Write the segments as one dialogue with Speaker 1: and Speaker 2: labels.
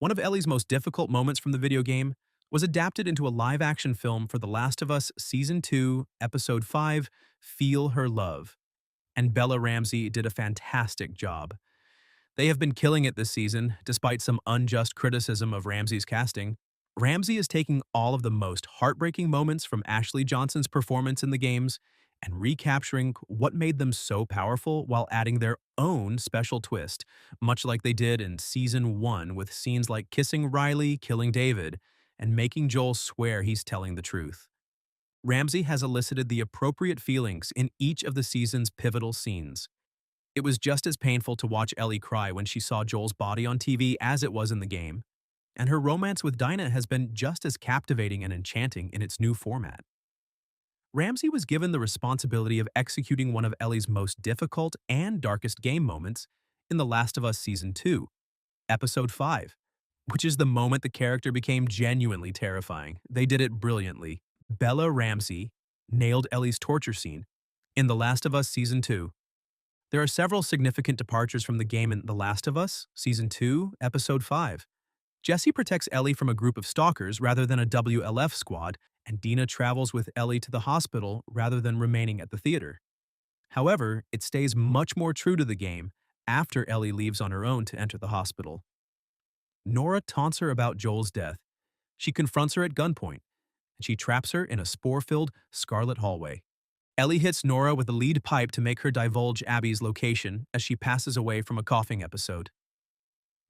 Speaker 1: One of Ellie's most difficult moments from the video game was adapted into a live-action film for The Last of Us Season 2, Episode 5, Feel Her Love. And Bella Ramsey did a fantastic job. They have been killing it this season, despite some unjust criticism of Ramsey's casting. Ramsey is taking all of the most heartbreaking moments from Ashley Johnson's performance in the games and recapturing what made them so powerful while adding their own special twist, much like they did in Season 1 with scenes like kissing Riley, killing David, and making Joel swear he's telling the truth. Ramsey has elicited the appropriate feelings in each of the season's pivotal scenes. It was just as painful to watch Ellie cry when she saw Joel's body on TV as it was in the game, and her romance with Dinah has been just as captivating and enchanting in its new format. Ramsey was given the responsibility of executing one of Ellie's most difficult and darkest game moments in The Last of Us Season 2, Episode 5, which is the moment the character became genuinely terrifying. They did it brilliantly. Bella Ramsey nailed Ellie's torture scene in The Last of Us Season 2. There are several significant departures from the game in The Last of Us Season 2, Episode 5. Jesse protects Ellie from a group of stalkers rather than a WLF squad, and Dina travels with Ellie to the hospital rather than remaining at the theater. However, it stays much more true to the game after Ellie leaves on her own to enter the hospital. Nora taunts her about Joel's death. She confronts her at gunpoint, and she traps her in a spore-filled, scarlet hallway. Ellie hits Nora with a lead pipe to make her divulge Abby's location as she passes away from a coughing episode.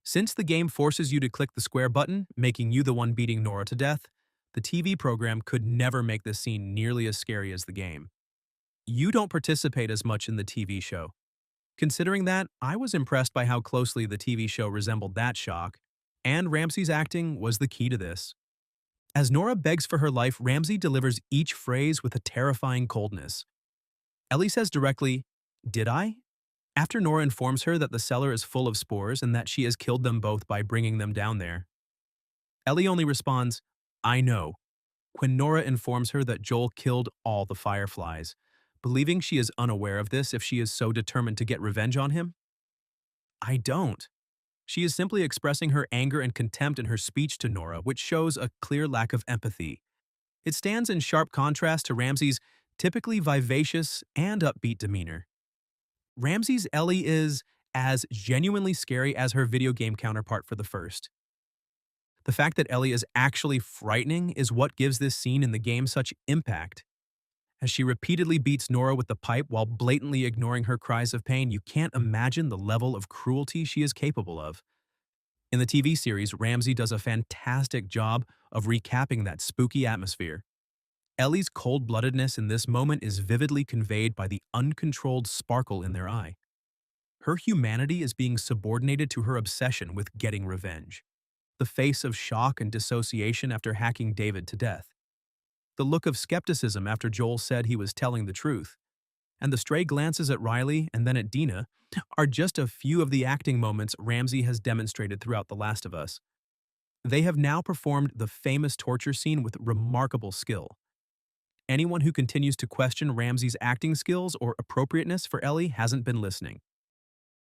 Speaker 1: Since the game forces you to click the square button, making you the one beating Nora to death, the TV program could never make this scene nearly as scary as the game. You don't participate as much in the TV show. Considering that, I was impressed by how closely the TV show resembled that shock, and Ramsey's acting was the key to this. As Nora begs for her life, Ramsey delivers each phrase with a terrifying coldness. Ellie says directly, "Did I?" after Nora informs her that the cellar is full of spores and that she has killed them both by bringing them down there. Ellie only responds, "I know," when Nora informs her that Joel killed all the fireflies, believing she is unaware of this if she is so determined to get revenge on him. I don't. She is simply expressing her anger and contempt in her speech to Nora, which shows a clear lack of empathy. It stands in sharp contrast to Ramsey's typically vivacious and upbeat demeanor. Ramsey's Ellie is as genuinely scary as her video game counterpart for the first. The fact that Ellie is actually frightening is what gives this scene in the game such impact. As she repeatedly beats Nora with the pipe while blatantly ignoring her cries of pain, you can't imagine the level of cruelty she is capable of. In the TV series, Ramsey does a fantastic job of recapping that spooky atmosphere. Ellie's cold-bloodedness in this moment is vividly conveyed by the uncontrolled sparkle in their eye. Her humanity is being subordinated to her obsession with getting revenge. The face of shock and dissociation after hacking David to death. The look of skepticism after Joel said he was telling the truth. And the stray glances at Riley and then at Dina are just a few of the acting moments Ramsey has demonstrated throughout The Last of Us. They have now performed the famous torture scene with remarkable skill. Anyone who continues to question Ramsey's acting skills or appropriateness for Ellie hasn't been listening.